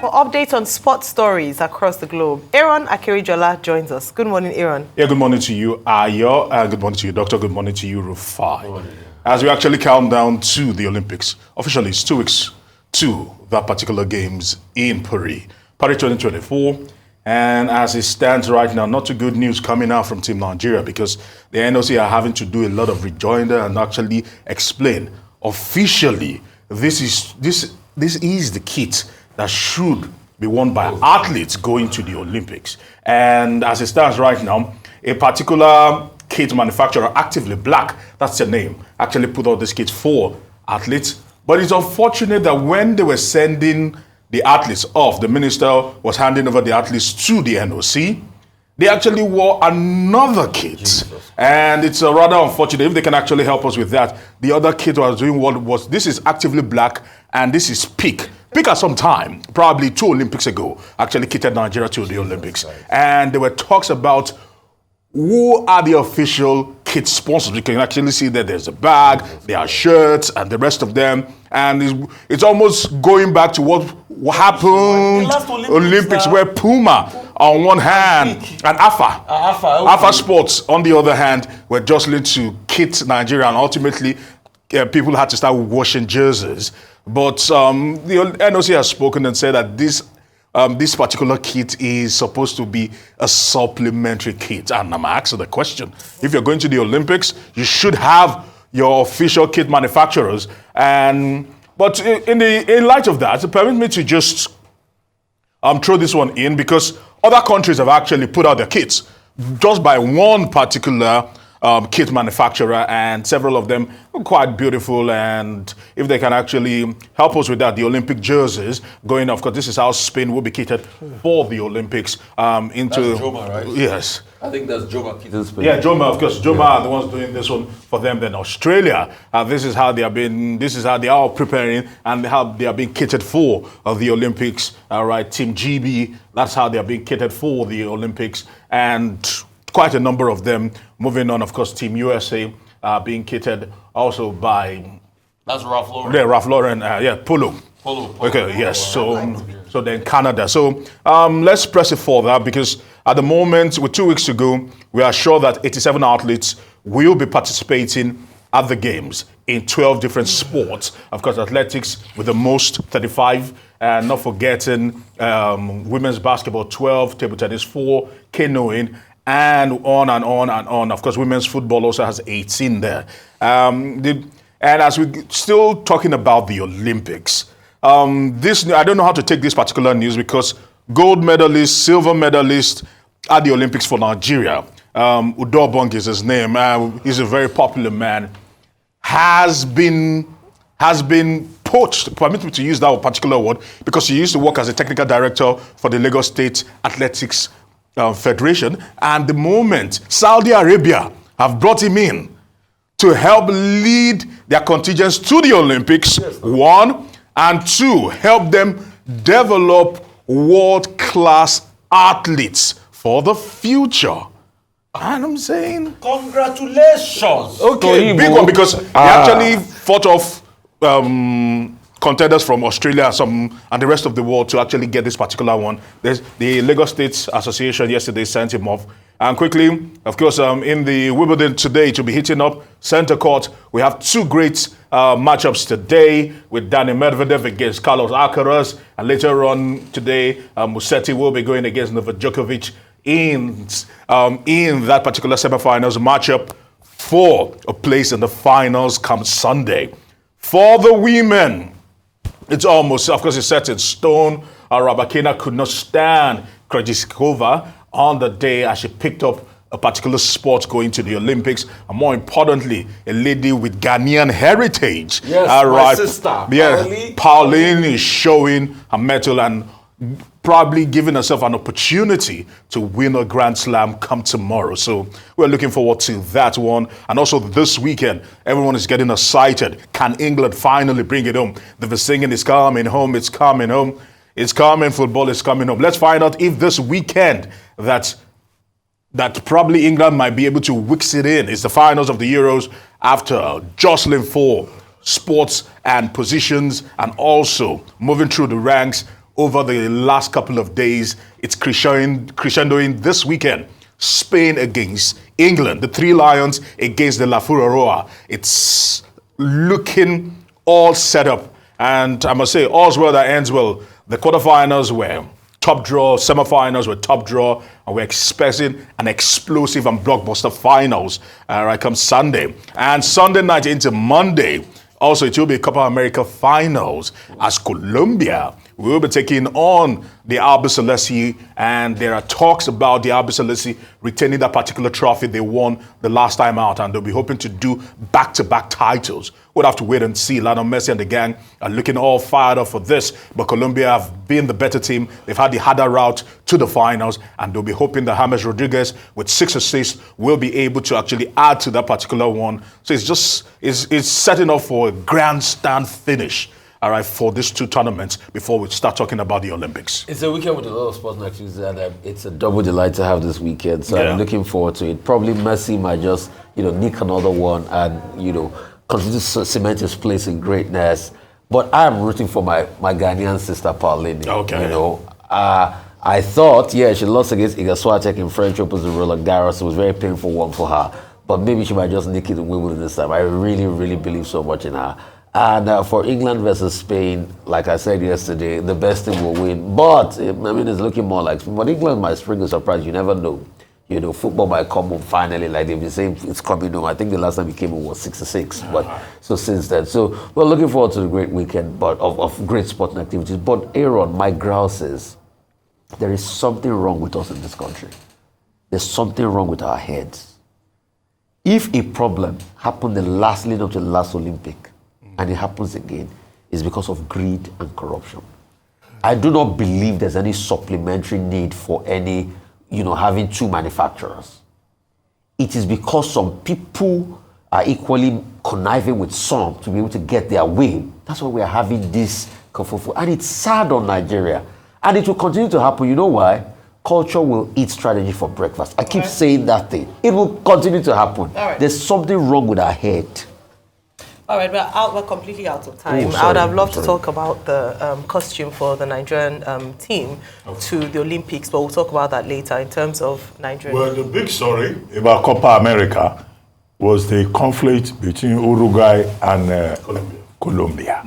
For updates on sports stories across the globe, Aaron Akerijola joins us. Good morning, Aaron. Yeah, good morning to you, Ayo. Good morning to you, Doctor. Good morning to you, Rufai. As we actually count down to the Olympics, officially it's 2 weeks to that particular games in Paris 2024. And as it stands right now, not too good news coming out from Team Nigeria because the NOC are having to do a lot of rejoinder and actually explain officially this is the kit that should be worn by athletes going to the Olympics. And as it stands right now, a particular kit manufacturer, Actively Black, that's their name, actually put out this kit for athletes. But it's unfortunate that when they were sending the athletes off, the minister was handing over the athletes to the NOC, they actually wore another kit. Jesus. And it's rather unfortunate. If they can actually help us with that. The other kit was doing what was, this is Actively Black and this is Peak. Peak at some time, probably 2 Olympics ago, actually kitted Nigeria to the Olympics. And there were talks about who are the official kit sponsors. You can actually see that there's a bag, there are shirts, and the rest of them. And it's almost going back to what happened Olympics where Puma on one hand and Alpha Sports on the other hand were jostling to kit Nigeria, and ultimately people had to start washing jerseys. But the NOC has spoken and said that this particular kit is supposed to be a supplementary kit. And I'm asking the question, if you're going to the Olympics, you should have your official kit manufacturers. But in light of that, permit me to just throw this one in, because other countries have actually put out their kits just by one particular kit manufacturer, and several of them are quite beautiful. And if they can actually help us with that, the Olympic jerseys going, of course, this is how Spain will be kitted for the Olympics. That's Joma, right? Yes. I think that's Joma kitted Spain. Yeah, Joma, of course. Joma are the ones doing this one for them. Then Australia, this is how they are preparing and how they are being kitted for the Olympics. All right, Team GB, that's how they are being kitted for the Olympics. And quite a number of them. Moving on, of course, Team USA being kitted also by... That's Ralph Lauren. Yeah, Ralph Lauren. Polo. Okay, yes. So then Canada. So let's press it further, because at the moment, with 2 weeks to go, we are sure that 87 athletes will be participating at the games in 12 different sports. Of course, athletics with the most, 35. And not forgetting women's basketball, 12, table tennis, 4, canoeing, and on and on and on. Of course, women's football also has 18 there. And as we're still talking about the Olympics, I don't know how to take this particular news, because gold medalist, silver medalist at the Olympics for Nigeria, Udo Bong is his name. He's a very popular man. Has been poached, permit me to use that particular word, because he used to work as a technical director for the Lagos State Athletics Federation, and the moment Saudi Arabia have brought him in to help lead their contingents to the Olympics, 1, and 2, help them develop world-class athletes for the future. And I'm saying, congratulations. Okay, big one, because they actually fought off contenders from Australia and the rest of the world to actually get this particular one. There's the Lagos State Association yesterday sent him off. And quickly, of course, in the Wimbledon today, to be hitting up center court, we have 2 great matchups today with Dani Medvedev against Carlos Alcaraz. And later on today, Musetti will be going against Novak Djokovic in that particular semifinals matchup for a place in the finals come Sunday. For the women, it's almost, of course, it's set in stone. Rabakina could not stand Krejcikova on the day as she picked up a particular sport going to the Olympics. And more importantly, a lady with Ghanaian heritage. Yes, my sister. Yeah, Pauline is showing her mettle and probably giving herself an opportunity to win a Grand Slam come tomorrow. So we're looking forward to that one. And also this weekend, everyone is getting excited. Can England finally bring it home? They've been singing, it's coming home, it's coming home. It's coming, football is coming home. Let's find out if this weekend that probably England might be able to whisk it in. It's the finals of the Euros after jostling for spots and positions and also moving through the ranks. over the last couple of days. It's crescendoing this weekend. Spain against England. The Three Lions against the La Fururoa. It's looking all set up. And I must say, all's well that ends well. The quarterfinals were top draw, semifinals were top draw, and we're expecting an explosive and blockbuster finals right come Sunday. And Sunday night into Monday, also it will be Copa America finals as Colombia will be taking on the Albiceleste, and there are talks about the Albiceleste retaining that particular trophy they won the last time out, and they'll be hoping to do back-to-back titles. We'll have to wait and see. Lionel Messi and the gang are looking all fired up for this, but Colombia have been the better team. They've had the harder route to the finals, and they'll be hoping that James Rodriguez, with 6 assists, will be able to actually add to that particular one. So it's setting up for a grandstand finish, all right, for these two tournaments before we start talking about the Olympics. It's a weekend with a lot of sports activities, and it's a double delight to have this weekend. So I'm looking forward to it. Probably Messi might just, nick another one and, continue to cement his place in greatness. But I'm rooting for my Ghanaian sister, Pauline. Okay. I thought, she lost against Iga Swiatek in French Opens in Roland Garros. It was a very painful one for her. But maybe she might just nick it in Wimbledon this time. I really, really believe so much in her. And for England versus Spain, like I said yesterday, the best team will win. But, it's looking more like... But England might spring a surprise. You never know. Football might come home finally, like they've been saying it's coming home. I think the last time it came home was 6-6. But so since then. So we're looking forward to the great weekend but of great sporting activities. But Aaron, my growl says, there is something wrong with us in this country. There's something wrong with our heads. If a problem happened leading up to the last Olympic, and it happens again, is because of greed and corruption. I do not believe there's any supplementary need for any, having two manufacturers. It is because some people are equally conniving with some to be able to get their way. That's why we are having this kerfuffle. And it's sad on Nigeria. And it will continue to happen. You know why? Culture will eat strategy for breakfast. I keep saying that thing. It will continue to happen. There's something wrong with our head. All right, we're completely out of time. I would have loved to talk about the costume for the Nigerian team to the Olympics, but we'll talk about that later in terms of Nigeria. Well, the big story about Copa America was the conflict between Uruguay and Colombia.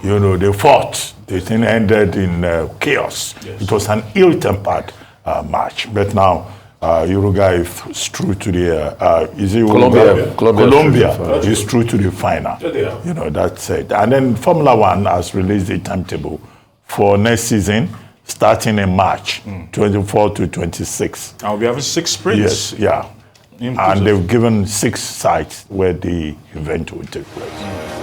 They fought. The thing ended in chaos. Yes. It was an ill-tempered match. But now Uruguay is through to the is it Colombia is through to the final. That's it. And then Formula One has released a timetable for next season, starting in March 24 to 26. I'll be having 6 sprints. Yes, yeah. And they've given 6 sites where the event will take place.